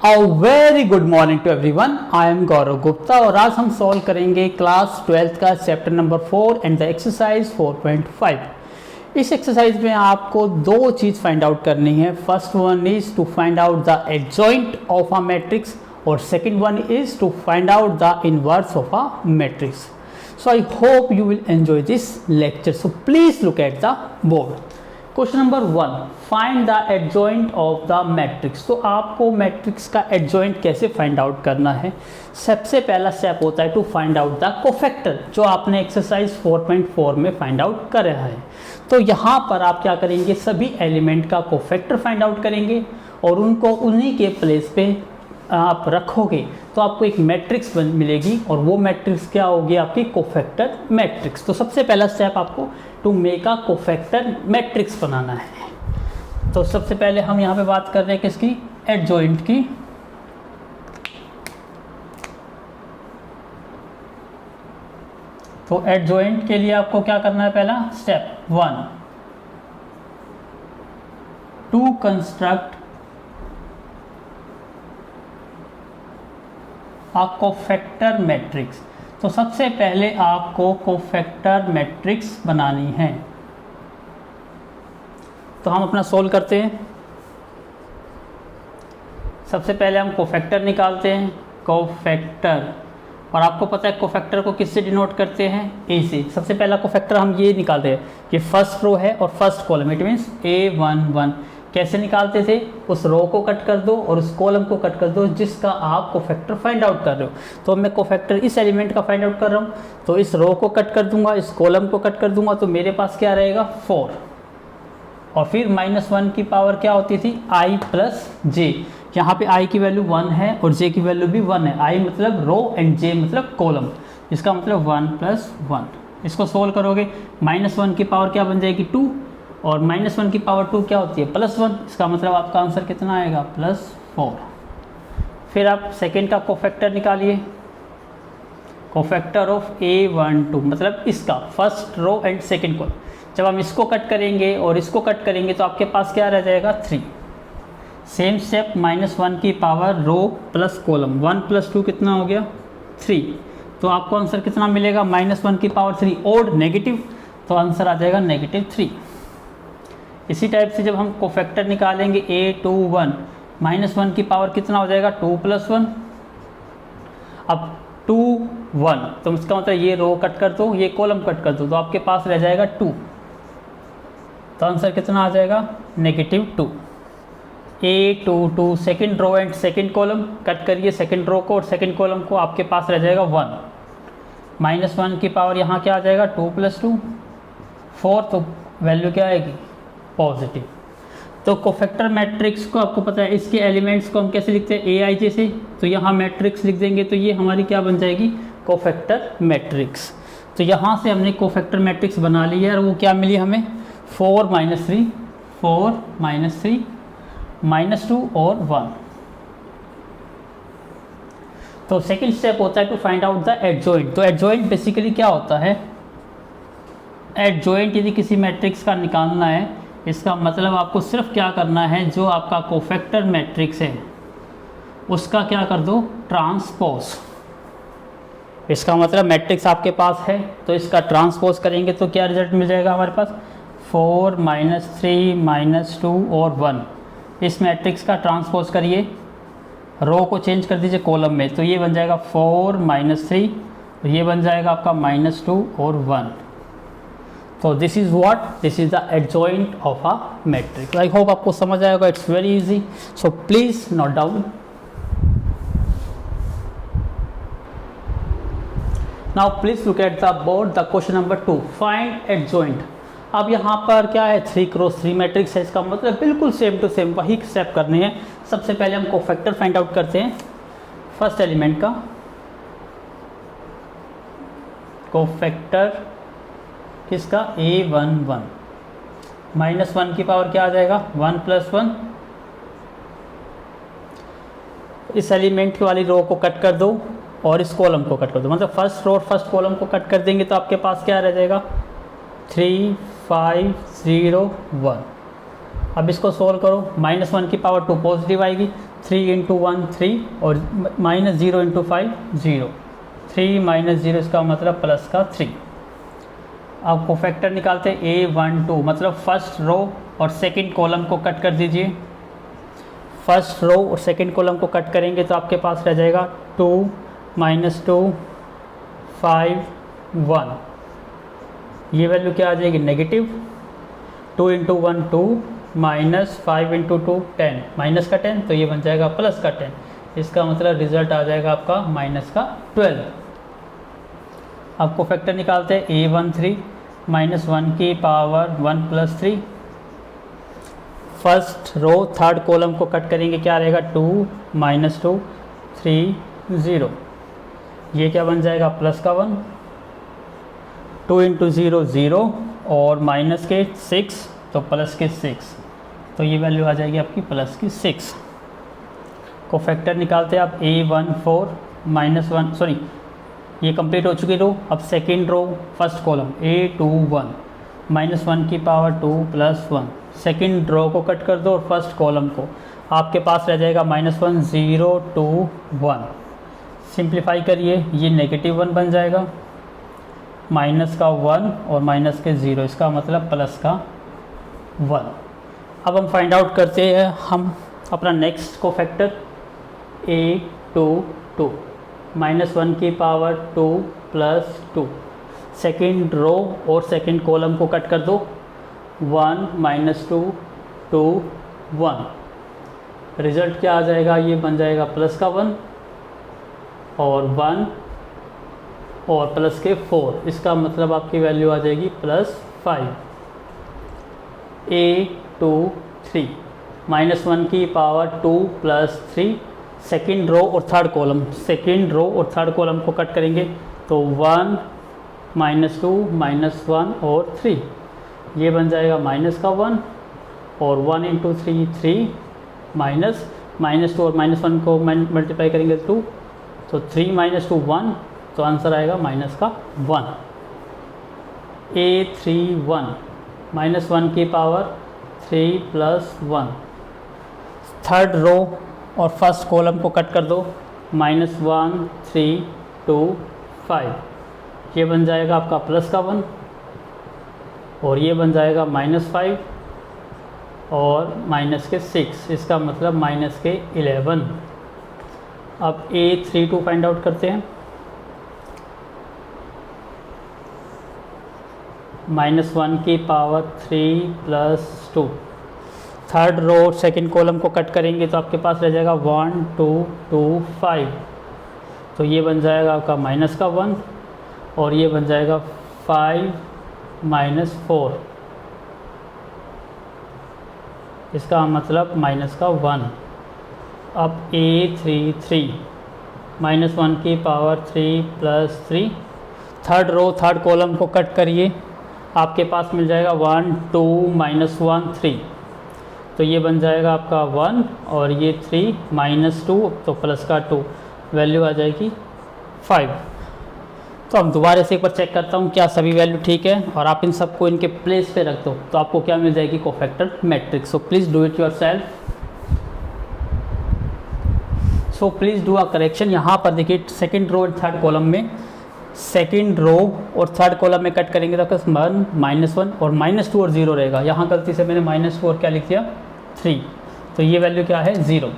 A very good morning to everyone. I am गौरव गुप्ता और आज हम सॉल्व करेंगे क्लास 12th का chapter number 4 and the exercise 4.5। इस एक्सरसाइज में आपको दो चीज़ फाइंड आउट करनी है। First one is to find out the adjoint of a matrix और second one is to find out the inverse of a matrix. So I hope you will enjoy this lecture. So please look at the board. Question number 1, find the adjoint of the matrix. तो आपको matrix का adjoint कैसे find out करना है? सबसे पहला step होता है to find out the cofactor, जो आपने एक्सरसाइज 4.4 में फाइंड आउट करा है। तो यहाँ पर आप क्या करेंगे, सभी एलिमेंट का कोफैक्टर फाइंड आउट करेंगे और उनको उन्हीं के प्लेस पे आप रखोगे तो आपको एक मैट्रिक्स मिलेगी और वो मैट्रिक्स क्या होगी, आपकी कोफैक्टर मैट्रिक्स। तो सबसे पहला स्टेप आपको to make a cofactor matrix बनाना है। तो सबसे पहले हम यहाँ पे बात कर रहे हैं किसकी, एडजॉइंट की। तो एडजॉइंट के लिए आपको क्या करना है, पहला step 1, to construct cofactor matrix. तो सबसे पहले आपको कोफैक्टर मैट्रिक्स बनानी है। तो हम अपना सोल्व करते हैं। सबसे पहले हम कोफैक्टर निकालते हैं, कोफैक्टर। और आपको पता है कोफैक्टर को किससे डिनोट करते हैं, ए से। सबसे पहला कोफैक्टर हम ये निकालते हैं कि फर्स्ट रो है और first column, it means A11। कैसे निकालते थे, उस रो को कट कर दो और उस कॉलम को कट कर दो जिसका आप कोफैक्टर फाइंड आउट कर रहे हो। तो मैं कोफैक्टर इस एलिमेंट का फाइंड आउट कर रहा हूँ, तो इस रो को कट कर दूंगा, इस कॉलम को कट कर दूंगा, तो मेरे पास क्या रहेगा 4। और फिर -1 की पावर क्या होती थी, i प्लस जे। यहाँ पे i की वैल्यू 1 है और j की वैल्यू भी 1 है। i मतलब रो एंड j मतलब कॉलम, इसका मतलब 1 + 1। इसको सोल्व करोगे, -1 की पावर क्या बन जाएगी 2 और -1 की पावर 2 क्या होती है +1। इसका मतलब आपका आंसर कितना आएगा, +4। फिर आप सेकेंड का कोफैक्टर निकालिए, कोफैक्टर ऑफ A12 मतलब इसका first row and second column. जब हम इसको कट करेंगे और इसको कट करेंगे तो आपके पास क्या रह जाएगा 3। सेम स्टेप, -1 की पावर रो प्लस कॉलम, 1 + 2 कितना हो गया 3। तो आपको आंसर कितना मिलेगा, -1 की पावर 3 और नेगेटिव, तो आंसर आ जाएगा -3। इसी टाइप से जब हम कोफैक्टर निकालेंगे A21, -1 की पावर कितना हो जाएगा 2 + 1। अब 2 1, तो इसका मतलब ये रो कट कर दो, ये कॉलम कट कर दो, तो आपके पास रह जाएगा 2। तो आंसर कितना आ जाएगा, -2। A22 second row and second column, cut करिए सेकेंड रो को और सेकेंड कॉलम को, आपके पास रह जाएगा 1। -1 की पावर यहाँ क्या आ जाएगा 2 + 2 4, तो वैल्यू क्या आएगी पॉजिटिव। तो कोफैक्टर मैट्रिक्स को आपको पता है, इसके एलिमेंट्स को हम कैसे लिखते हैं, Aij से। तो यहाँ मैट्रिक्स लिख देंगे तो ये हमारी क्या बन जाएगी, कोफैक्टर मैट्रिक्स। तो यहाँ से हमने कोफैक्टर मैट्रिक्स बना ली है और वो क्या मिली हमें 4 - 3 4 - 3 -2 और 1। तो सेकेंड स्टेप होता है to find out the adjoint. तो एडजॉइंट बेसिकली क्या होता है, एडजॉइंट यदि किसी मैट्रिक्स का निकालना है, इसका मतलब आपको सिर्फ क्या करना है, जो आपका कोफैक्टर मैट्रिक्स है उसका क्या कर दो, ट्रांसपोज। इसका मतलब मैट्रिक्स आपके पास है तो इसका ट्रांसपोज करेंगे तो क्या रिजल्ट मिल जाएगा हमारे पास, 4 - 3 -2 और 1। इस मैट्रिक्स का ट्रांसपोज करिए, रो को चेंज कर दीजिए कॉलम में, तो ये बन जाएगा 4 - 3, ये बन जाएगा आपका -2 और 1। तो this is what, this is the adjoint of a matrix. I hope आपको समझ आएगा, it's very easy. So please note down. Now please look at the board, the question number 2, find adjoint. अब यहाँ पर क्या है, 3x3 मैट्रिक्स है, इसका मतलब बिल्कुल सेम टू सेम वही स्टेप करने हैं। सबसे पहले हम कोफैक्टर फाइंड आउट करते हैं फर्स्ट एलिमेंट का। कोफैक्टर किसका, A11, -1 की पावर क्या आ जाएगा 1 + 1। इस एलिमेंट वाली रो को कट कर दो और इस कॉलम को कट कर दो, मतलब फर्स्ट रो और फर्स्ट कॉलम को कट कर देंगे तो आपके पास क्या रह जाएगा 3 5 0 1। अब इसको सोल्व करो, -1 की पावर 2 पॉजिटिव आएगी 3 इंटू 1 3 और माइनस 0 इंटू 5 0, 3 माइनस 0 इसका मतलब प्लस का 3। अब कोफैक्टर निकालते हैं A12, मतलब फर्स्ट रो और सेकंड कॉलम को कट कर दीजिए। फर्स्ट रो और सेकंड कॉलम को कट करेंगे तो आपके पास रह जाएगा 2 माइनस 2 5 1। ये वैल्यू क्या आ जाएगी negative. 2 into 1 2 minus 5 into 2 10, minus का 10 तो ये बन जाएगा प्लस का 10। इसका मतलब रिजल्ट आ जाएगा आपका माइनस का 12। अब कोफैक्टर निकालते हैं A13 माइनस 1 की power 1 plus 3। First row third column को कट करेंगे, क्या रहेगा 2 माइनस 2 3 0। ये क्या बन जाएगा प्लस का 1। 2 इंटू 0 0 और माइनस के 6 तो प्लस के 6, तो ये वैल्यू आ जाएगी आपकी प्लस की 6। कोफैक्टर निकालते हैं आप A14 माइनस 1, सॉरी ये कंप्लीट हो चुकी रो। अब second row first column A21 minus 1 की पावर 2 प्लस 1। सेकेंड रो को कट कर दो और फर्स्ट कॉलम को, आपके पास रह जाएगा माइनस 1 0 2 1। सिंप्लीफाई करिए, ये नेगेटिव 1 बन जाएगा, माइनस का 1 और माइनस के 0, इसका मतलब प्लस का 1। अब हम फाइंड आउट करते हैं हम अपना नेक्स्ट कोफैक्टर A22 माइनस 1 की पावर 2 प्लस 2। सेकेंड रो और सेकेंड कॉलम को कट कर दो, 1 माइनस 2 2 1। रिज़ल्ट क्या आ जाएगा, ये बन जाएगा प्लस का 1 और 1 और प्लस के 4, इसका मतलब आपकी वैल्यू आ जाएगी प्लस 5। A23 माइनस 1 की पावर 2 प्लस 3। सेकेंड रो और थर्ड कॉलम, सेकेंड रो और थर्ड कॉलम को कट करेंगे तो 1 माइनस 2 माइनस 1 और 3, ये बन जाएगा माइनस का 1 और 1 इंटू 3 3 माइनस 2 और माइनस 1 को मल्टीप्लाई करेंगे 2, तो 3 माइनस 2 1, तो आंसर आएगा माइनस का 1। A31 माइनस 1 की पावर 3 प्लस 1। थर्ड रो और फर्स्ट कॉलम को कट कर दो, माइनस 1 3 2 5, ये बन जाएगा आपका प्लस का 1 और ये बन जाएगा माइनस 5 और माइनस के 6, इसका मतलब माइनस के 11। अब A32 फाइंड आउट करते हैं। माइनस 1 की power 3 plus 2। Third row second column को कट करेंगे तो आपके पास रह जाएगा 1 2 2 5, तो ये बन जाएगा आपका माइनस का 1 और ये बन जाएगा 5 माइनस 4, इसका मतलब माइनस का 1। अब A33 माइनस 1 की power 3 plus 3। Third row third column को कट करिए, आपके पास मिल जाएगा 1 2 माइनस 1 3, तो ये बन जाएगा आपका 1 और ये 3 माइनस 2 तो प्लस का 2, वैल्यू आ जाएगी 5। तो अब दोबारा से एक बार चेक करता हूँ क्या सभी वैल्यू ठीक है, और आप इन सबको इनके प्लेस पे रख दो तो आपको क्या मिल जाएगी cofactor matrix. So please do it yourself. So please do a correction. यहाँ पर देखिए सेकंड रो और थर्ड कॉलम में, सेकंड रो और थर्ड कॉलम में कट करेंगे तो आपका 1 माइनस 1 और माइनस 2 और 0 रहेगा। यहाँ गलती से मैंने माइनस 2 और क्या लिख दिया 3, तो ये वैल्यू क्या है 0,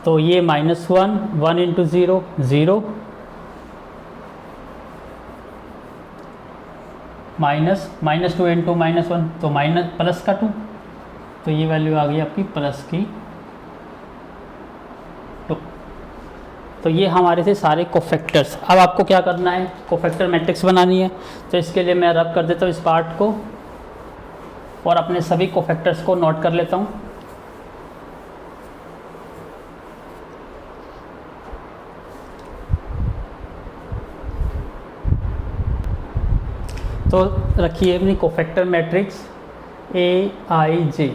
तो ये minus 1 1 into 0 0 minus 2 into minus 1 तो माइनस प्लस का 2, तो ये वैल्यू आ गई आपकी प्लस की 2। तो ये हमारे थे सारे कोफैक्टर्स। अब आपको क्या करना है, कोफैक्टर मैट्रिक्स बनानी है, तो इसके लिए मैं रब कर देता हूँ इस पार्ट को और अपने सभी कोफैक्टर्स को नोट कर लेता हूँ। तो रखिए अपनी कोफैक्टर मैट्रिक्स AIJ।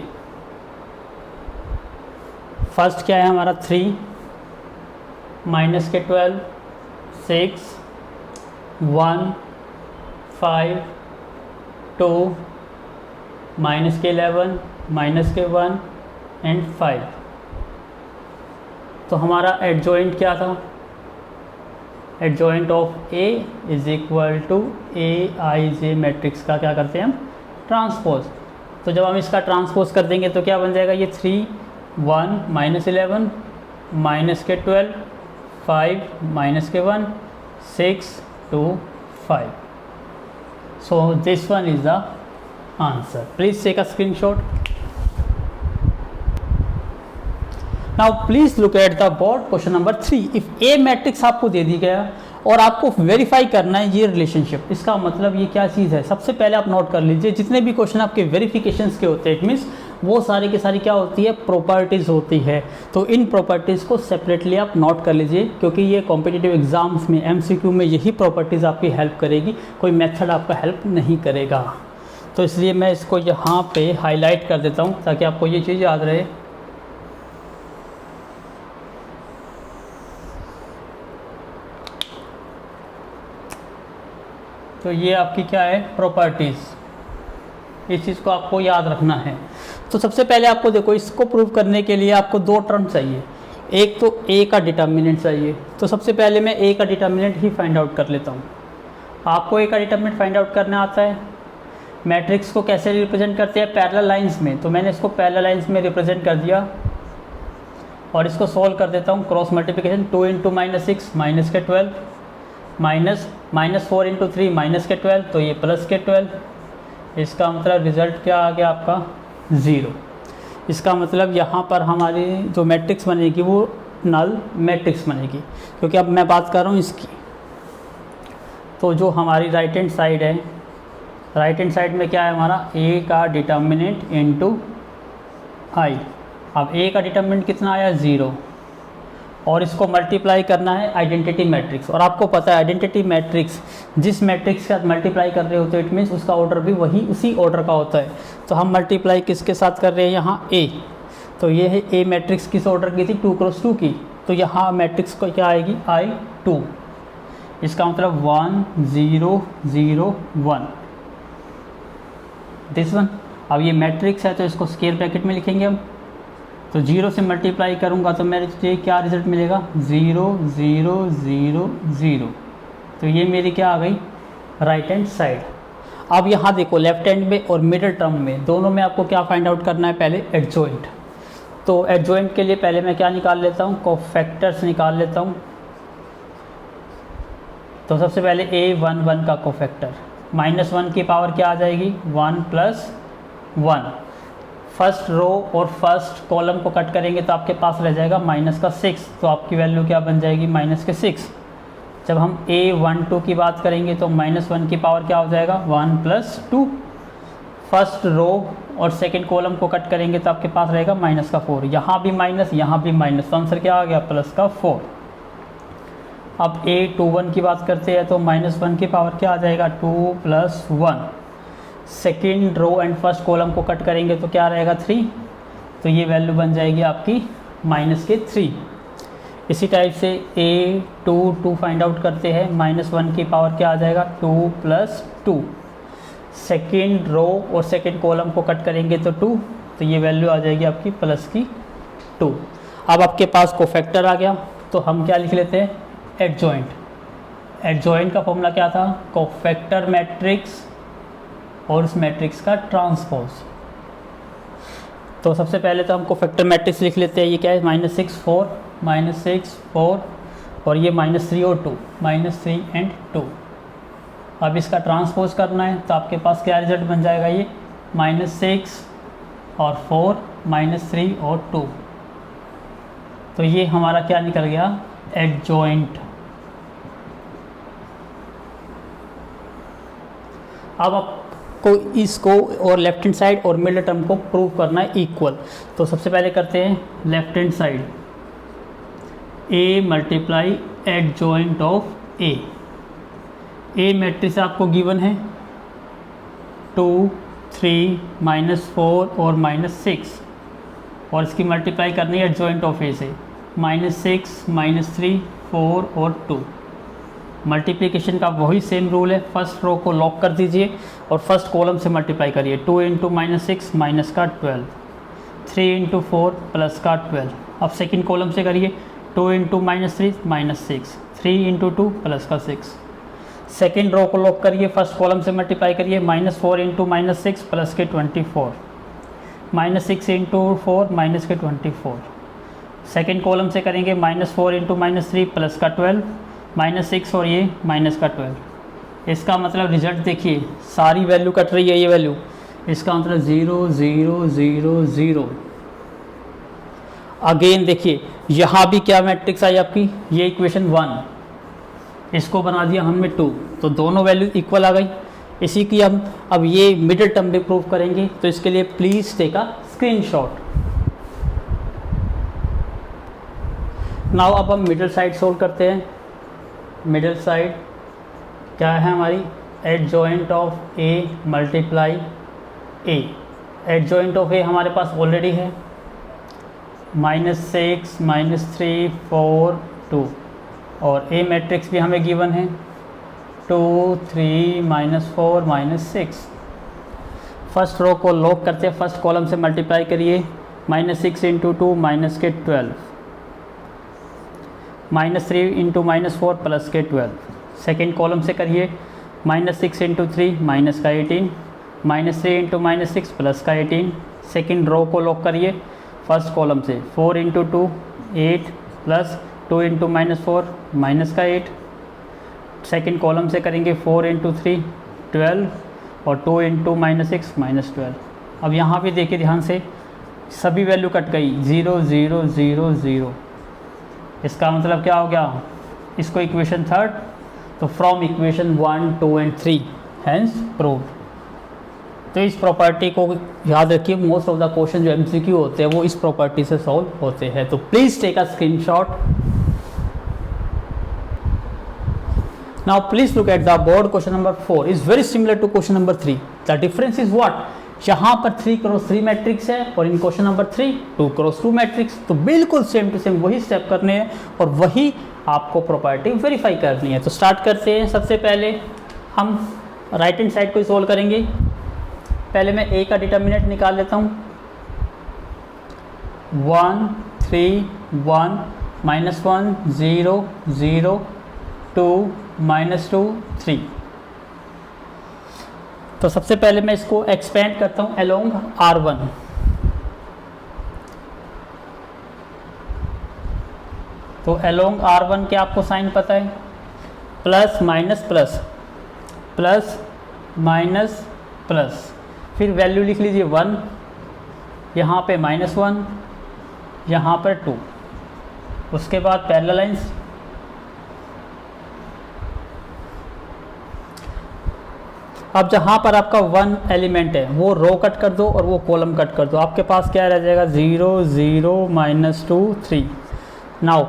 फर्स्ट क्या है हमारा 3 माइनस के 12 6 1 5 2 माइनस के 11 माइनस के 1 एंड 5। तो हमारा एडजॉइंट क्या था, adjoint of A is equal to A I J matrix का क्या करते हैं हम, ट्रांसपोज। तो जब हम इसका ट्रांसपोज कर देंगे तो क्या बन जाएगा, ये 3 1 -11 माइनस के 12 5 माइनस के 1 6 2 5। So this one is the answer. Please take a screenshot. Now please look at the board question number 3। If a matrix आपको दे दी गया और आपको वेरीफाई करना है ये रिलेशनशिप, इसका मतलब ये क्या चीज़ है, सबसे पहले आप नोट कर लीजिए जितने भी क्वेश्चन आपके वेरिफिकेशंस के होते हैं, इट मीन्स वो सारी की सारी क्या होती है, प्रॉपर्टीज़ होती है। तो इन प्रॉपर्टीज़ को सेपरेटली आप नोट कर लीजिए, क्योंकि ये कॉम्पिटिटिव एग्जाम्स में MCQ में यही प्रॉपर्टीज़ आपकी हेल्प करेगी, कोई मेथड आपका हेल्प नहीं करेगा। तो इसलिए मैं इसको यहाँ पे हाईलाइट कर देता हूँ ताकि आपको ये चीज़ याद रहे। तो ये आपकी क्या है, प्रॉपर्टीज़, इस चीज़ को आपको याद रखना है। तो सबसे पहले आपको देखो, इसको प्रूव करने के लिए आपको दो टर्म चाहिए, एक तो ए का डिटर्मिनेंट चाहिए। तो सबसे पहले मैं ए का डिटर्मिनेंट ही फाइंड आउट कर लेता हूँ। आपको ए का डिटर्मिनेंट फाइंड आउट करना आता है। मैट्रिक्स को कैसे रिप्रेजेंट करते हैं, पैरेलल लाइंस में। तो मैंने इसको पैरेलल लाइंस में रिप्रेजेंट कर दिया और इसको सॉल्व कर देता हूँ। क्रॉस मल्टीप्लिकेशन 2 × -6 माइनस के 12 -4 × 3 माइनस के 12, तो ये प्लस के 12। इसका मतलब रिजल्ट क्या आ गया आपका, 0। इसका मतलब यहाँ पर हमारी जो मैट्रिक्स बनेगी वो नल मैट्रिक्स बनेगी, क्योंकि अब मैं बात कर रहा हूँ इसकी। तो जो हमारी राइट हैंड साइड है, राइट हैंड साइड में क्या है हमारा, ए का डिटर्मिनेंट इनटू आई। अब ए का डिटर्मिनेंट कितना आया, 0, और इसको मल्टीप्लाई करना है आइडेंटिटी मैट्रिक्स। और आपको पता है आइडेंटिटी मैट्रिक्स जिस मैट्रिक्स के साथ मल्टीप्लाई कर रहे होते हैं, इट मीन्स उसका ऑर्डर भी वही उसी ऑर्डर का होता है। तो हम मल्टीप्लाई किसके साथ कर रहे हैं, यहाँ ए। तो ये है ए मैट्रिक्स किस ऑर्डर की थी, 2 × 2 की। तो यहाँ मैट्रिक्स को क्या आएगी, I2। इसका मतलब 1 0 0 1 दिस वन। अब ये मैट्रिक्स है तो इसको स्क्वायर ब्रैकेट में लिखेंगे हम। तो 0 से मल्टीप्लाई करूँगा तो मेरे क्या रिजल्ट मिलेगा, 0 0 0 0। तो ये मेरी क्या आ गई, राइट हैंड साइड। अब यहाँ देखो, लेफ्ट हैंड में और मिडिल टर्म में दोनों में आपको क्या फाइंड आउट करना है, पहले एडजॉइंट। तो एडजॉइंट के लिए पहले मैं क्या निकाल लेता हूँ, कोफैक्टर्स निकाल लेता हूँ। तो सबसे पहले A11 का कोफैक्टर, -1 की पावर क्या आ जाएगी, 1 + 1। फर्स्ट रो और फर्स्ट कॉलम को कट करेंगे तो आपके पास रह जाएगा -6। तो आपकी वैल्यू क्या बन जाएगी, -6। जब हम A12 की बात करेंगे तो -1 की पावर क्या हो जाएगा, 1 + 2। फर्स्ट रो और सेकंड कॉलम को कट करेंगे तो आपके पास रहेगा -4। यहाँ भी माइनस, यहाँ भी माइनस, तो आंसर क्या आ गया, +4। अब A21 की बात करते हैं तो -1 की पावर क्या आ जाएगा, 2 + 1। Second row and first column को कट करेंगे तो क्या रहेगा, 3। तो ये वैल्यू बन जाएगी आपकी -3। इसी टाइप से A22 फाइंड आउट करते हैं, -1 की पावर क्या आ जाएगा, 2 + 2। सेकेंड रो और सेकेंड कॉलम को कट करेंगे तो 2, तो ये वैल्यू आ जाएगी आपकी +2। अब आपके पास कोफैक्टर आ गया, तो हम क्या लिख लेते हैं, एडजॉइंट। एडजॉइंट का फॉर्मूला क्या था, कोफैक्टर मैट्रिक्स और उस मैट्रिक्स का ट्रांसपोज। तो सबसे पहले तो हम कोफैक्टर मैट्रिक्स लिख लेते हैं। ये क्या है, -6 4 -6 4 और ये -3 और 2, -3 and 2। अब इसका ट्रांसपोज करना है तो आपके पास क्या रिजल्ट बन जाएगा, ये -6 और 4 -3 और 2। तो ये हमारा क्या निकल गया, एडजॉइंट। अब आपको इसको और लेफ्ट हैंड साइड और मिडिल टर्म को प्रूव करना है इक्वल। तो सबसे पहले करते हैं left hand side, A × adjoint of A। A matrix आपको गिवन है 2 3 -4 और -6, और इसकी मल्टीप्लाई करनी है एडजॉइंट ऑफ ए से, -6 -3 4 और 2। मल्टीप्लिकेशन का वही सेम रूल है, फर्स्ट रो को लॉक कर दीजिए और फर्स्ट कॉलम से मल्टीप्लाई करिए। 2 × -6 -12, 3 × 4 +12। अब सेकंड कॉलम से करिए, 2 इंटू -3 -6, 3 इंटू 2 प्लस का 6। सेकेंड रो को लॉक करिए, फर्स्ट कॉलम से मल्टीप्लाई करिए, -4 इंटू -6 प्लस के 24, -6 इंटू 4 माइनस के 24। सेकेंड कॉलम से करेंगे -4 इंटू -3 प्लस का 12, -6 और ये माइनस का 12। इसका मतलब रिजल्ट देखिए, सारी वैल्यू कट रही है ये वैल्यू, इसका मतलब 0 0 0 0। अगेन देखिए यहाँ भी क्या मैट्रिक्स आई आपकी, ये इक्वेशन 1, इसको बना दिया हमने 2, तो दोनों वैल्यू इक्वल आ गई। इसी की हम अब ये मिडिल टर्म भी प्रूव करेंगे, तो इसके लिए please take a screenshot. Now अब हम मिडिल साइड सोल्व करते हैं। मिडिल साइड क्या है हमारी, adjoint of A multiply A. Adjoint of A हमारे पास ऑलरेडी है, -6 -3 4 2, और ए मैट्रिक्स भी हमें गिवन है 2 3 -4 -6। फर्स्ट रो को लॉक करते हैं, फर्स्ट कॉलम से मल्टीप्लाई करिए, -6 इंटू 2 माइनस के 12, -3 इंटू -4 प्लस के 12। सेकेंड कॉलम से करिए, -6 इंटू 3 माइनस का 18, -3 इंटू -6 प्लस का 18। सेकेंड रो को लॉक करिए, फर्स्ट कॉलम से 4 इंटू 2 8 प्लस 2 इंटू -4 माइनस का 8। सेकेंड कॉलम से करेंगे 4 इंटू 3 12 और 2 इंटू -6 -12। अब यहाँ भी देखिए ध्यान से, सभी वैल्यू कट गई, 0 0 0 0। इसका मतलब क्या हो गया, इसको इक्वेशन थर्ड, तो from equation 1 2 and 3 hence proved. तो इस प्रॉपर्टी को याद रखिए, मोस्ट ऑफ द क्वेश्चन जो एमसीक्यू होते हैं वो इस प्रॉपर्टी से सॉल्व होते हैं। तो please take a screenshot. Now please look at the board, question number 4 is very similar to question number 3। The difference is what, यहाँ पर 3 क्रॉस 3 मैट्रिक्स है और in question number 3 2 cross 2 matrix. तो बिल्कुल सेम टू सेम वही step करने हैं और वही आपको प्रॉपर्टी वेरीफाई करनी है। तो स्टार्ट करते हैं। सबसे पहले हम राइट हैंड साइड को सोल्व करेंगे। पहले मैं ए का डिटर्मिनेंट निकाल लेता हूँ, 1 3 1 -1 0 0 2 -2 3। तो सबसे पहले मैं इसको एक्सपेंड करता हूँ अलोंग R1। तो अलोंग R1 के आपको साइन पता है, plus minus plus plus minus plus, फिर वैल्यू लिख लीजिए 1, यहाँ पे -1, यहाँ पर 2। उसके बाद पैरेलल लाइंस, अब जहाँ पर आपका 1 एलिमेंट है वो रो कट कर दो और वो कॉलम कट कर दो। आपके पास क्या रह जाएगा, 0 0 -2 3। नाउ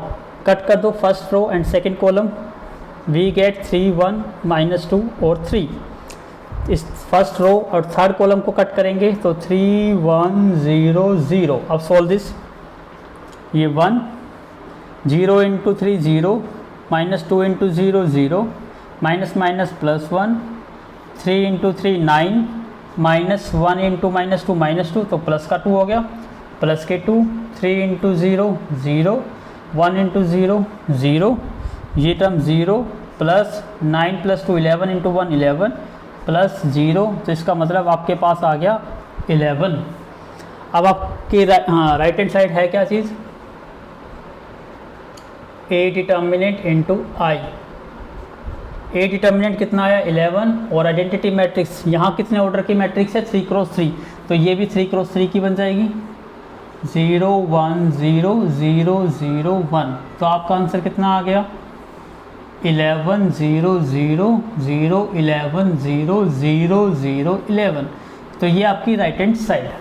कट कर दो first row and second column, we get 3 1 -2 और 3। इस फर्स्ट रो और थर्ड कॉलम को कट करेंगे तो 3 1 0 0। अब सॉल्व दिस, ये 1 0 into 3 0 -2 into 0 0 minus minus plus 1, 3 into 3 9 -1 into -2 तो प्लस का 2 हो गया, प्लस के 2, 3 इंटू 0 0 1 इंटू 0 0, ये term 0 plus 9 plus 2 11 into 1 11 plus 0, तो इसका मतलब आपके पास आ गया 11। अब आपके राइट हैंड साइड है क्या चीज़, A determinant into I. A determinant कितना आया 11 और आइडेंटिटी मैट्रिक्स यहाँ कितने ऑर्डर की मैट्रिक्स है 3 क्रॉस 3, तो ये भी 3 क्रॉस 3 की बन जाएगी 0 1 0 0 0 1। तो आपका आंसर कितना आ गया 11 0 0 0 11 0 0 0 11। तो ये आपकी राइट हैंड साइड है।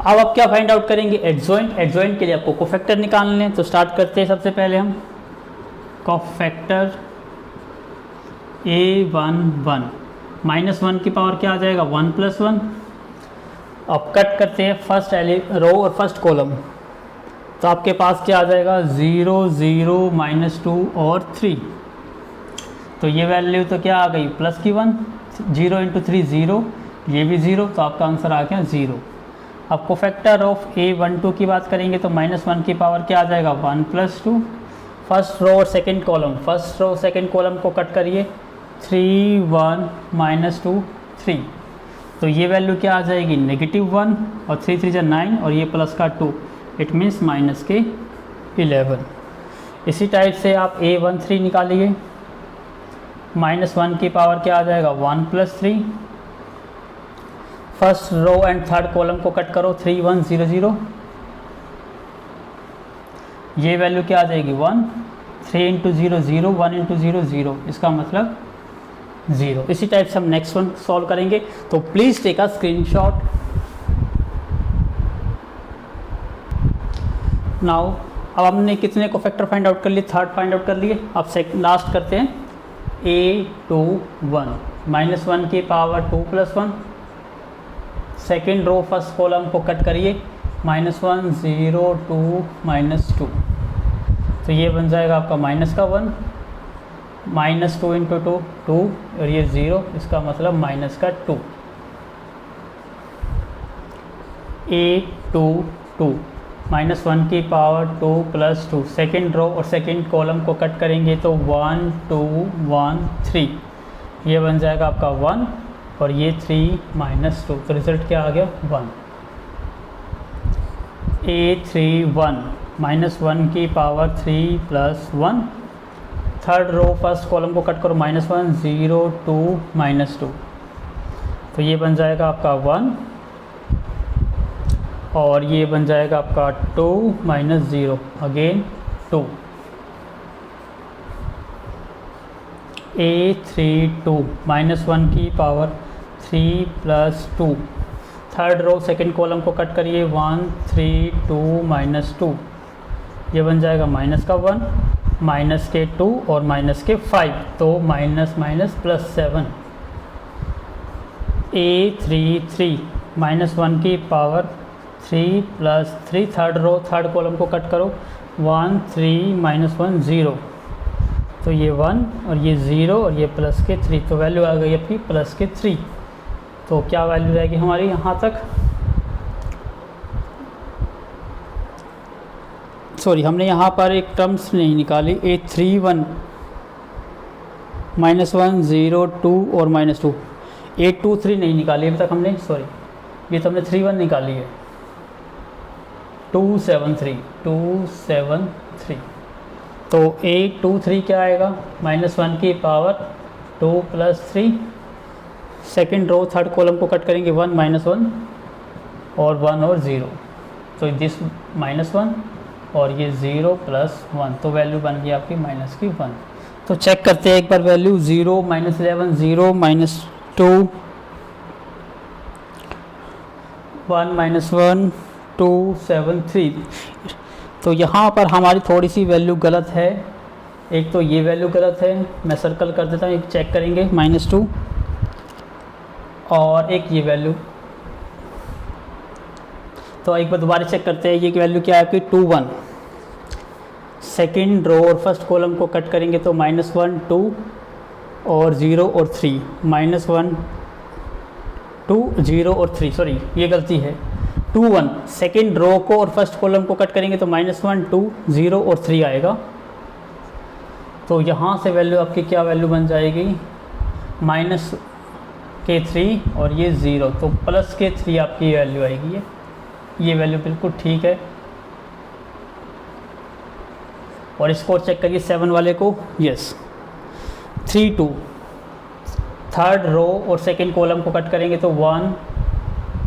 अब आप क्या फाइंड आउट करेंगे, एडजॉइंट। एडजॉइंट के लिए आपको कोफैक्टर निकालने हैं, तो स्टार्ट करते हैं। सबसे पहले हम कोफैक्टर A11 -1 की पावर क्या आ जाएगा 1 + 1। अब कट करते हैं फर्स्ट रो और फर्स्ट कॉलम, तो आपके पास क्या आ जाएगा 0 0 -2 और 3। तो ये वैल्यू तो क्या आ गई प्लस की 1, 0 इंटू 3 0, ये भी 0, तो आपका आंसर आ गया 0। अब कोफैक्टर ऑफ A12 की बात करेंगे तो -1 की पावर क्या आ जाएगा 1 + 2, फर्स्ट रो और second column, first row second column को कट करिए, 3 1 -2 3, तो ये वैल्यू क्या आ जाएगी -1 और 3 3 9 और ये प्लस का 2, इट मीन्स माइनस के 11। इसी टाइप से आप A13 निकालिए, -1 की पावर क्या आ जाएगा 1 + 3, first row and third column को कट करो, 3 1 0 0, ये वैल्यू क्या आ जाएगी 1, 3 × 0 0, 1 × 0 0, इसका मतलब 0। इसी टाइप से हम नेक्स्ट वन सॉल्व करेंगे, तो please take a screenshot. Now अब हमने कितने को फैक्टर फाइंड आउट कर लिए, थर्ड फाइंड आउट कर लिए। अब लास्ट करते हैं, A21 -1 की power 2 + 1, second row first column को कट करिए, -1 0 2 -2, तो ये बन जाएगा आपका -1, -2 × 2 2 और ये 0, इसका मतलब -2। A22 -1 की पावर 2 + 2, सेकेंड रो और सेकेंड कॉलम को कट करेंगे तो 1 2 1 3, ये बन जाएगा आपका 1 और ये 3 -2, तो रिजल्ट क्या आ गया 1। A31 -1 की power 3 + 1, third row first column को कट करो, -1 0 2 -2, तो ये बन जाएगा आपका 1 और ये बन जाएगा आपका 2 -0 अगेन 2। A32 -1 की power 3 + 2, third row second column को कट करिए, 1 3 2 -2, ये बन जाएगा -1 -2 और -5, तो -7। A33 -1 की power 3 + 3, third row third column को कट करो, 1 3 -1 0, तो ये 1 और ये 0 और ये +3, तो वैल्यू आ गई आपकी +3। तो क्या वैल्यू रहेगी हमारी यहाँ तक, सॉरी हमने यहाँ पर एक टर्म्स नहीं निकाली, A31 -1 0 2 और -2, A23 नहीं निकाली अभी तक हमने, सॉरी ये तो हमने 31 निकाली है, 273, तो A23 क्या आएगा -1 की power 2 + 3, second row third column को कट करेंगे, 1 -1 और 1 और 0, तो दिस -1 और ये 0 + 1, तो वैल्यू बन गई आपकी -1। तो चेक करते हैं एक बार वैल्यू, 0 -11 0 -2 1 -1 2 7 3, तो यहाँ पर हमारी थोड़ी सी वैल्यू गलत है, एक तो ये वैल्यू गलत है, मैं सर्कल कर देता हूँ, एक चेक करेंगे -2 और एक ये वैल्यू, तो एक बार दोबारा चेक करते हैं, ये वैल्यू क्या है आपकी 2 1, सेकेंड रो और फर्स्ट कॉलम को कट करेंगे तो -1 2 और 0 और 3, -1 2 0 और 3, सॉरी ये गलती है, 2 1, सेकेंड रो को और फर्स्ट कॉलम को कट करेंगे तो -1 2 0 और 3 आएगा, तो यहाँ से वैल्यू आपकी क्या वैल्यू बन जाएगी -3 और ये 0, तो +3 आपकी वैल्यू आएगी, ये वैल्यू बिल्कुल ठीक है। और इसको चेक करिए 7 वाले को, यस 3 2, थर्ड रो और सेकेंड कॉलम को कट करेंगे तो 1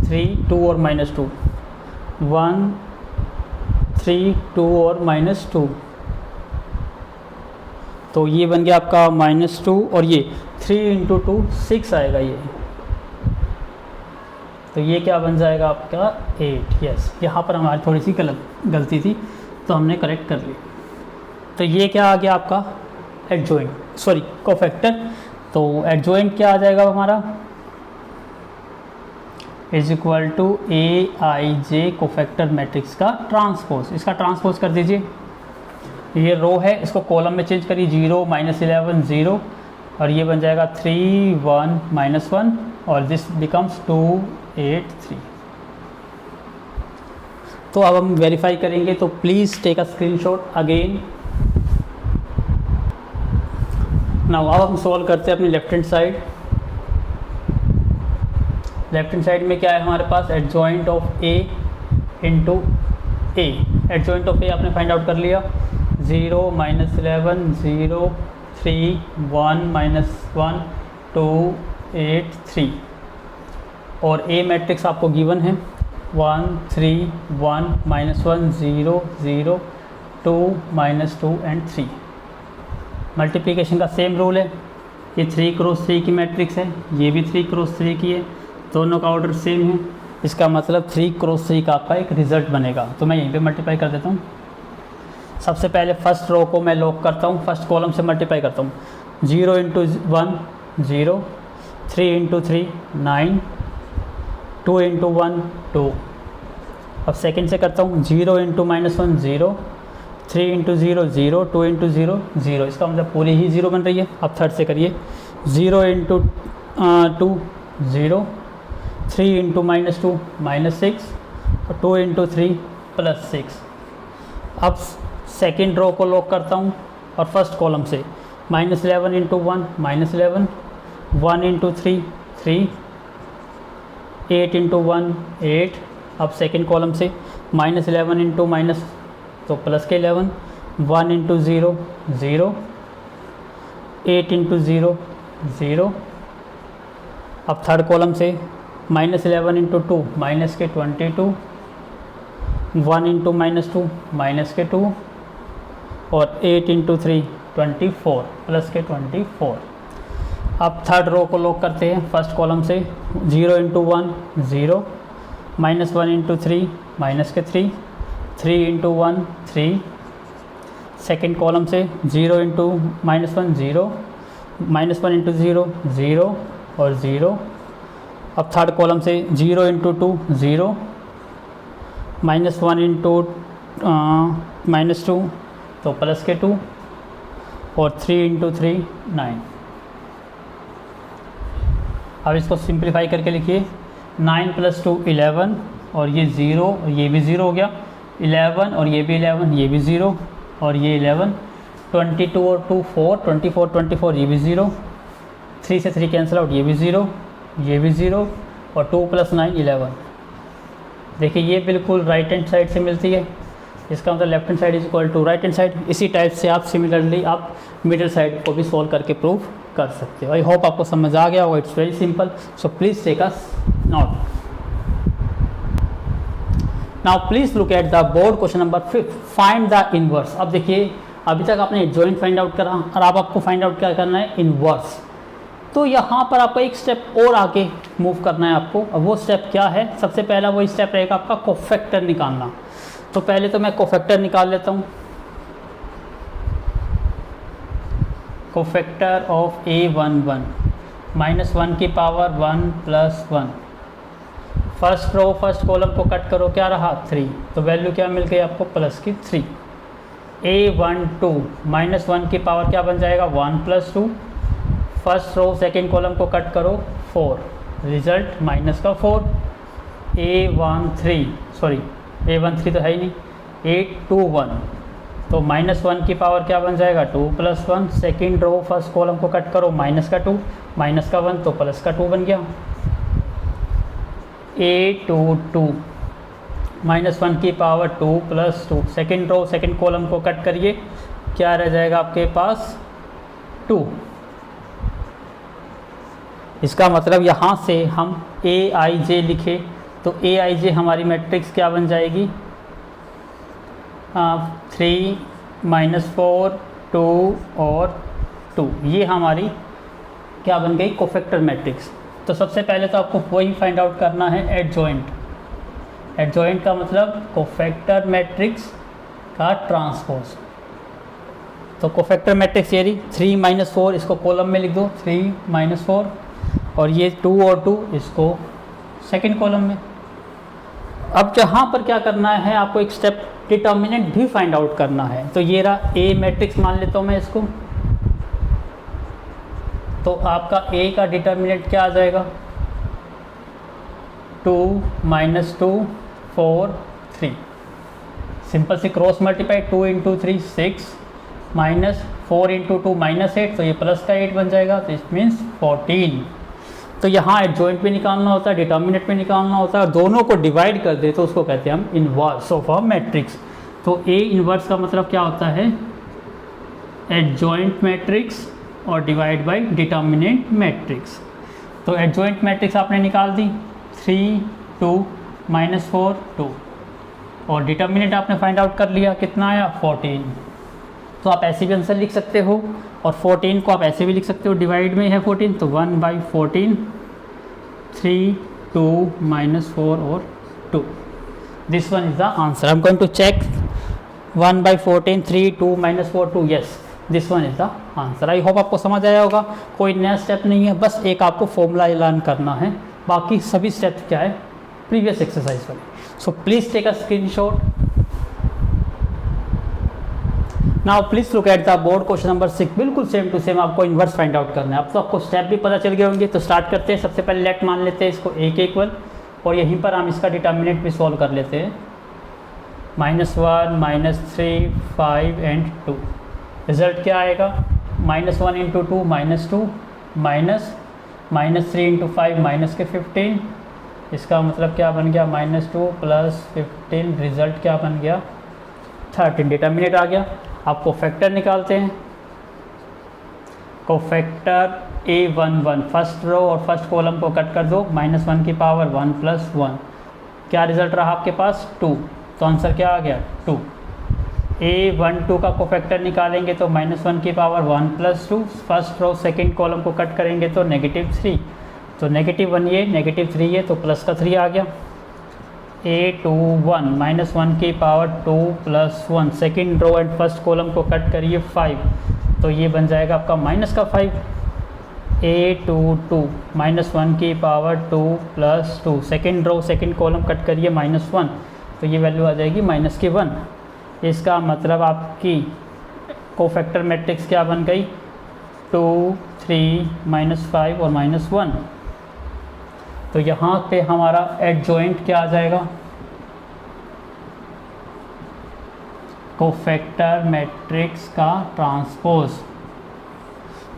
3 2 और -2, 1 3 2 और -2, तो ये बन गया आपका -2 और ये 3 × 2 6 आएगा ये, तो ये क्या बन जाएगा आपका 8, यस। यहाँ पर हमारी थोड़ी सी गलती थी तो हमने करेक्ट कर ली। तो ये क्या आ गया आपका एडजॉइंट, सॉरी कोफैक्टर, तो एडजॉइंट क्या आ जाएगा हमारा = AIJ कोफैक्टर मैट्रिक्स का ट्रांसपोज, इसका ट्रांसपोज कर दीजिए, ये रो है इसको कॉलम में चेंज करिए, 0 -11 0 और ये बन जाएगा 3 1 -1 और दिस बिकम्स 2 8 3। तो अब हम वेरीफाई करेंगे, तो please take a screenshot again. Now अब हम सॉल्व करते हैं अपनी left hand side. Left hand side में क्या है हमारे पास, adjoint of A into A. Adjoint of A आपने फाइंड आउट कर लिया, 0 -11 0 3 1 -1 2 8 3। और ए मैट्रिक्स आपको गिवन है 1 3 1 -1 0 0 2 -2 एंड 3। मल्टीप्लिकेशन का सेम रूल है, ये 3 क्रॉस 3 की मैट्रिक्स है, ये भी 3 क्रॉस 3 की है, दोनों का ऑर्डर सेम है। इसका मतलब 3 क्रॉस 3 का आपका एक रिजल्ट बनेगा। तो मैं यहीं पे मल्टीप्लाई कर देता हूँ। सबसे पहले फर्स्ट रो को मैं लॉक करता हूँ, फर्स्ट कॉलम से मल्टीप्लाई करता हूँ। 0 × 1 0, 3 × 3 9, 2 × 1 2। अब सेकंड से करता हूँ, 0 × -1 0, 3 × 0 0, 2 × 0 0। इसका मतलब पूरी ही 0 बन रही है। अब थर्ड से करिए, 0 × 2 0, 3 × -2 -6, और 2 × 3 +6। अब सेकेंड रो को लॉक करता हूँ और फर्स्ट कॉलम से -11 × 1 -11, 1 × 3 3, 8 × 1 8। अब सेकेंड कॉलम से -11 × तो प्लस के 11, 1 × 0 0, 8 × 0 0। अब थर्ड कॉलम से -11 × 2 माइनस के 22, 1 × -2 माइनस के 2, और 8 × 3 24 प्लस के 24। अब थर्ड रो को लॉक करते हैं फर्स्ट कॉलम से, 0 × 1 0, -1 × 3 माइनस के 3, 3 × 1 3। सेकेंड कॉलम से 0 × -1 0, -1 × 0 0 और 0। अब थर्ड कॉलम से 0 × 2 0, -1 × -2 तो प्लस के 2, और 3 × 3 9। अब इसको सिंप्लीफाई करके लिखिए, 9 + 2 11, और ये 0 और ये भी 0 हो गया, 11 और ये भी 11, ये भी 0 और ये 11, 22 और 2 4, 24 24 ये भी 0, 3 से 3 कैंसिल आउट, ये भी 0 ये भी 0, और 2 + 9 11। देखिए ये बिल्कुल राइट हैंड साइड से मिलती है, इसका मतलब left hand side is equal to right hand side. इसी टाइप से आप सिमिलरली आप मिडिल साइड को भी सॉल्व करके प्रूव कर सकते हो। आई होप आपको समझ आ गया होगा। It's very simple, so please take a note. Now please look at the board question number 5, find the inverse. अब देखिए अभी तक आपने जॉइंट फाइंड आउट करा और अब आपको फाइंड आउट क्या करना है, इनवर्स। तो यहाँ पर आपको एक स्टेप और आगे मूव करना है आपको। अब वो स्टेप क्या है, सबसे पहला वही स्टेप रहेगा आपका कोफैक्टर निकालना। तो पहले तो मैं कोफैक्टर निकाल लेता हूँ। कोफैक्टर ऑफ A11 -1 की power 1 + 1। First row first column को कट करो, क्या रहा 3, तो वैल्यू क्या मिल गई आपको प्लस की 3। A12 -1 की पावर क्या बन जाएगा 1 + 2। फर्स्ट रो सेकेंड कॉलम को कट करो 4, रिजल्ट माइनस का 4। A13 तो है ही नहीं, 821 तो -1 की पावर क्या बन जाएगा 2 + 1। सेकेंड रो फर्स्ट कॉलम को कट करो माइनस का 2, माइनस का 1 तो प्लस का 2 बन गया। A22 -1 की power 2 + 2। Second row second column को कट करिए, क्या रह जाएगा आपके पास 2। इसका मतलब यहाँ से हम AIJ लिखे तो AIJ हमारी मैट्रिक्स क्या बन जाएगी 3 -4 2 और 2। ये हमारी क्या बन गई कोफैक्टर मैट्रिक्स। तो सबसे पहले तो आपको वही फाइंड आउट करना है एडजॉइंट। एडजॉइंट का मतलब कोफैक्टर मैट्रिक्स का ट्रांसपोज। तो कोफैक्टर मैट्रिक्स ये रही 3 - 4, इसको कॉलम में लिख दो 3 - 4, और ये 2 और 2 इसको सेकंड कॉलम में। अब जहाँ पर क्या करना है आपको एक स्टेप डिटर्मिनेंट भी फाइंड आउट करना है। तो ये रहा A मैट्रिक्स मान लेता हूँ मैं इसको। तो आपका A का डिटर्मिनेंट क्या आ जाएगा 2 - 2 4 3। सिंपल सी क्रॉस मल्टीप्लाई 2 × 3 6 -4 इंटू 2 -8, तो ये प्लस का 8 बन जाएगा, तो इट मीन्स 14। तो यहाँ एडजॉइंट भी निकालना होता है, डिटर्मिनेंट भी निकालना होता है, और दोनों को डिवाइड कर दे तो उसको कहते हैं हम इनवर्स ऑफ अ मैट्रिक्स। तो ए इनवर्स का मतलब क्या होता है, एडजॉइंट मैट्रिक्स और डिवाइड बाय डिटर्मिनेंट मैट्रिक्स। तो एडजॉइंट मैट्रिक्स आपने निकाल दी 3 2 -4 2, और डिटर्मिनेंट आपने फाइंड आउट कर लिया, कितना आया 14। तो आप ऐसे भी आंसर लिख सकते हो, और 14 को आप ऐसे भी लिख सकते हो, डिवाइड में है 14 तो 1/14, 3 2 -4 और 2। This one is the answer. I am going to check 1/14 3 2 -4 2, yes this one is the answer. I hope आपको समझ आया होगा। कोई नया स्टेप नहीं है, बस एक आपको फॉर्मूला ऐलान करना है, बाकी सभी स्टेप्स क्या है प्रीवियस एक्सरसाइज वाले। So please take a screenshot. Now please look at the board question number 6, बिल्कुल सेम टू सेम आपको इन्वर्स फाइंड आउट करना है। अब तो आपको स्टेप भी पता चल गए होंगे, तो स्टार्ट करते हैं। सबसे पहले लेट मान लेते हैं इसको a के इक्वल, और यहीं पर हम इसका डिटर्मिनेंट भी सॉल्व कर लेते हैं, -1 -3 5 एंड 2। रिजल्ट क्या आएगा, -1 इंटू 2 -2, -3 इंटू 5 माइनस के 15, इसका मतलब क्या बन गया -2 + 15, रिजल्ट क्या बन गया 13। डिटर्मिनेंट आ गया। आप कोफैक्टर निकालते हैं। कोफैक्टर A11 फर्स्ट रो और फर्स्ट कॉलम को कट कर दो, -1 की पावर 1 + 1, क्या रिजल्ट रहा आपके पास 2, तो आंसर क्या आ गया 2। A12 का कोफैक्टर निकालेंगे तो -1 की power 1 + 2, first row second column को कट करेंगे तो -3, तो -1 ये -3 ये, तो प्लस का 3 आ गया। A21 -1 की power 2 + 1, second row and first column को कट करिए 5, तो ये बन जाएगा आपका -5। A22 -1 की power 2 + 2, second row second column cut करिए -1, तो ये वैल्यू आ जाएगी -1। इसका मतलब आपकी कोफैक्टर मैट्रिक्स क्या बन गई 2 3 -5 और -1। तो यहाँ पे हमारा एडजॉइंट क्या आ जाएगा, कोफैक्टर मैट्रिक्स का ट्रांसपोज,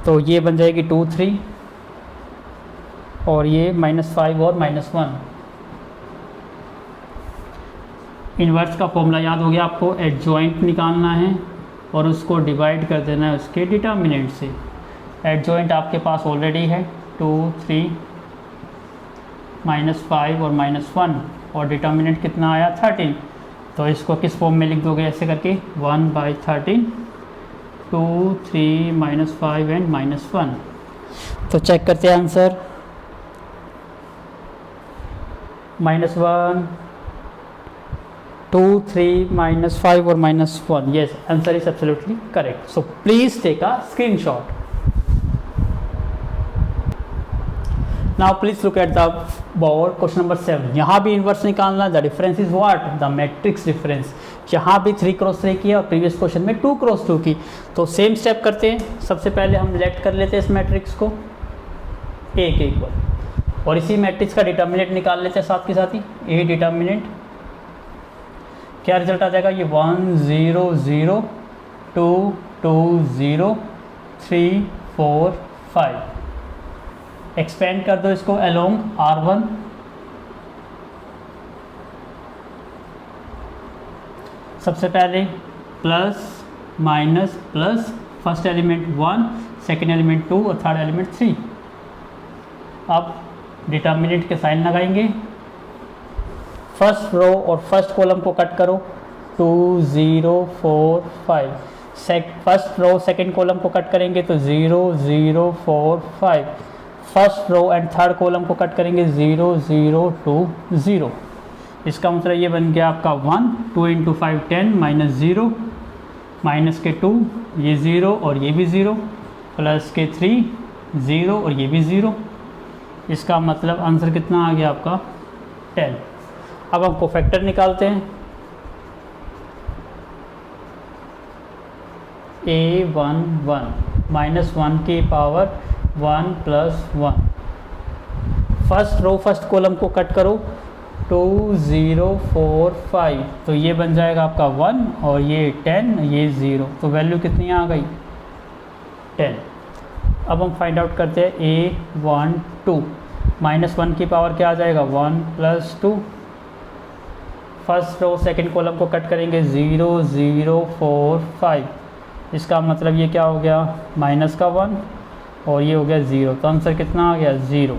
तो ये बन जाएगी 2 3 और ये -5 और -1। इन्वर्स का फॉर्मूला याद हो गया आपको, एडजॉइंट निकालना है और उसको डिवाइड कर देना है उसके डिटर्मिनेंट से। एडजॉइंट आपके पास ऑलरेडी है 2 3 -5 और -1, और डिटर्मिनेंट कितना आया 13, तो इसको किस फॉर्म में लिख दोगे ऐसे करके 1/13, 2 3 -5 एंड -1। तो चेक करते हैं आंसर, -1 2 3 -5 और -1, yes answer is absolutely correct. So please take a screenshot. Now please look at the board question number 7. यहाँ भी इन्वर्स निकालना, the difference is what, the matrix difference. यहाँ भी 3x3 की और प्रीवियस क्वेश्चन में 2x2 की। तो सेम स्टेप करते हैं, सबसे पहले हम लेट कर लेते हैं इस मैट्रिक्स को A के इक्वल, और इसी मैट्रिक्स का डिटर्मिनेंट निकाल लेते हैं साथ के साथ ही। A डिटर्मिनेंट क्या रिजल्ट आ जाएगा, ये 1 0 0 2 2 0 3 4 5। एक्सपेंड कर दो इसको अलोंग R1, सबसे पहले plus minus plus, first element 1, second element 2 और थर्ड एलिमेंट 3। अब डिटर्मिनेंट के साइन लगाएंगे, फर्स्ट रो और फर्स्ट कॉलम को कट करो 2 0 4 5, फर्स्ट रो सेकेंड कॉलम को कट करेंगे तो 0 0 4 5, first row and third column को कट करेंगे 0 0 2 0। इसका मतलब ये बन गया आपका 1, 2 × 5 10 -0, माइनस के 2 ये 0 और ये भी 0, प्लस के 3 0 और ये भी 0। इसका मतलब आंसर कितना आ गया आपका 10। अब हम कोफैक्टर निकालते हैं, A11 -1 की power 1 + 1, first row first column को कट करो 2045, तो ये बन जाएगा आपका 1 और ये 10, ये 0, तो वैल्यू कितनी आ गई 10। अब हम फाइंड आउट करते हैं A12 -1 की पावर क्या आ जाएगा 1 + 2। फर्स्ट रो सेकंड कॉलम को कट करेंगे 0 0 4 5, इसका मतलब ये क्या हो गया माइनस का 1 और ये हो गया 0, तो आंसर कितना आ गया 0।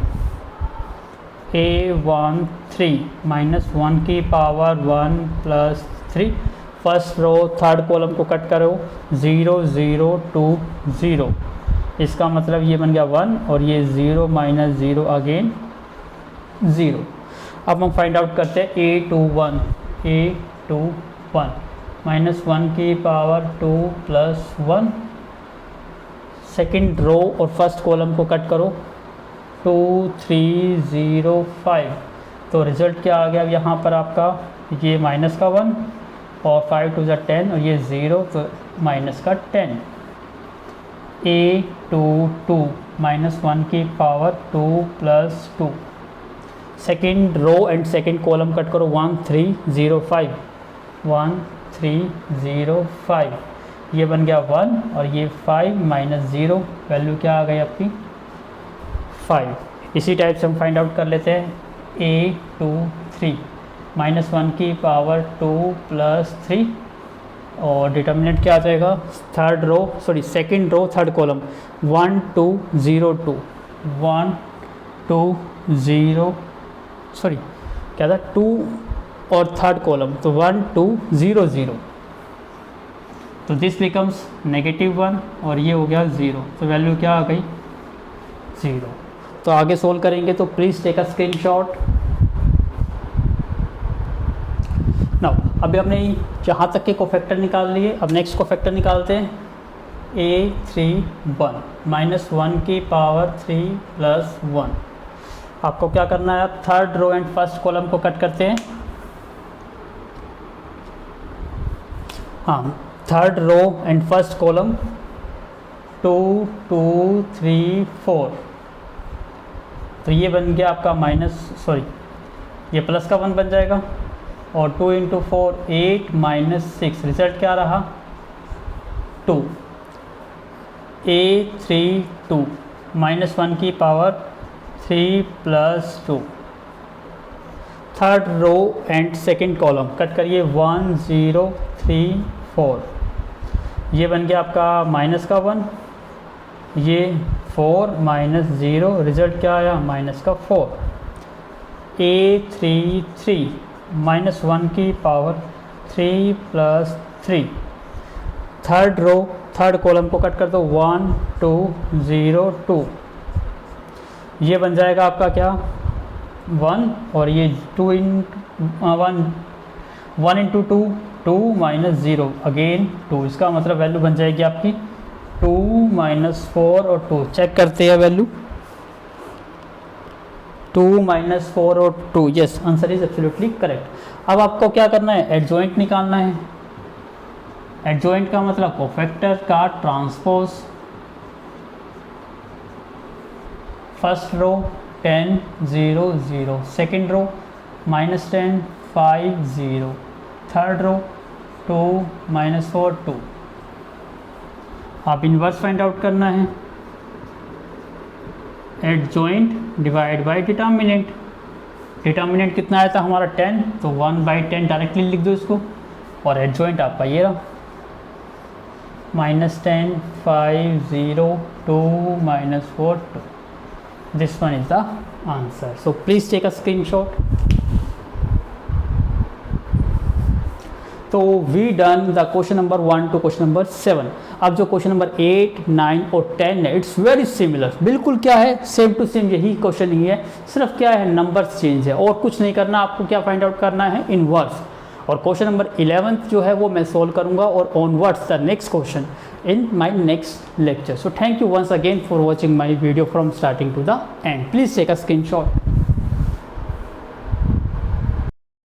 A13 -1 की power 1 + 3, first row third column को कट करो 0 0 2 0, इसका मतलब ये बन गया 1 और ये 0 - 0 अगेन 0। अब हम फाइंड आउट करते हैं A21 -1 की पावर 2 + 1, सेकंड रो और फर्स्ट कॉलम को कट करो 2 3 0 5, तो रिज़ल्ट क्या आ गया यहाँ पर आपका ये माइनस का 1 और 5 2 10 और ये 0, तो माइनस का 10। A22 -1 की power 2 + 2, second row and second column cut करो 1 3 0 5 1 3 0 5, ये बन गया 1 और ये 5 - 0, वैल्यू क्या आ गई आपकी 5। इसी टाइप से हम फाइंड आउट कर लेते हैं A23 -1 की पावर 2 + 3, और डिटर्मिनेंट क्या आ जाएगा सेकंड रो थर्ड कॉलम 1 2 0 2 1 2 0 क्या था 2 और थर्ड कॉलम तो 1 2 0 0, तो दिस बिकम्स -1 और ये हो गया 0, तो वैल्यू क्या आ गई 0। तो आगे सोल्व करेंगे तो please take a screenshot. Now अभी हमने जहाँ तक के कोफैक्टर निकाल लिए, अब नेक्स्ट कोफैक्टर निकालते हैं A31 -1 की पावर 3 + 1। आपको क्या करना है, आप third row and first column को कट करते हैं। हाँ, third row and first column 2 2 3 4, तो ये बन गया आपका ये प्लस का 1 बन जाएगा और 2 × 4 8 - 6, रिजल्ट क्या रहा 2। A32 -1 की power 3 + 2, third row and second column cut करिए 1 0 3 4, ये बन गया आपका माइनस का 1, ये 4 - 0, रिजल्ट क्या आया माइनस का 4। A33 -1 की power 3 + 3, third row third column को कट कर दो 1 2 0 2, ये बन जाएगा आपका क्या 1 और ये 1 × 2 2 - 0 अगेन 2, इसका मतलब वैल्यू बन जाएगी आपकी 2 - 4 और 2। चेक करते हैं वैल्यू 2 - 4 और 2, yes answer is absolutely correct. अब आपको क्या करना है, एडजॉइंट निकालना है। एडजॉइंट का मतलब कोफैक्टर का transpose. First row 10 0 0, second row -10 5 0, third row 2 - 4 2। आप इन्वर्स फाइंड आउट करना है। Adjoint divide by determinant, determinant कितना आया था हमारा 10, तो 1/10 डायरेक्टली लिख दो इसको, और एडजॉइंट आपका ये रहा -10 5 0 2 - 4 2। This one is the answer, so please take a screenshot. तो we done the question number 1 to question number 7। अब जो क्वेश्चन नंबर 8 9 और 10 है, इट्स वेरी सिमिलर, बिल्कुल क्या है सेम टू सेम यही क्वेश्चन ही है, सिर्फ क्या है नंबर्स चेंज है और कुछ नहीं करना। आपको क्या फाइंड आउट करना है इनवर्स, और क्वेश्चन नंबर 11 जो है वो मैं सोल्व करूंगा और onwards the next question in my next lecture. So thank you once again for watching my video from starting to the end. Please take a screenshot.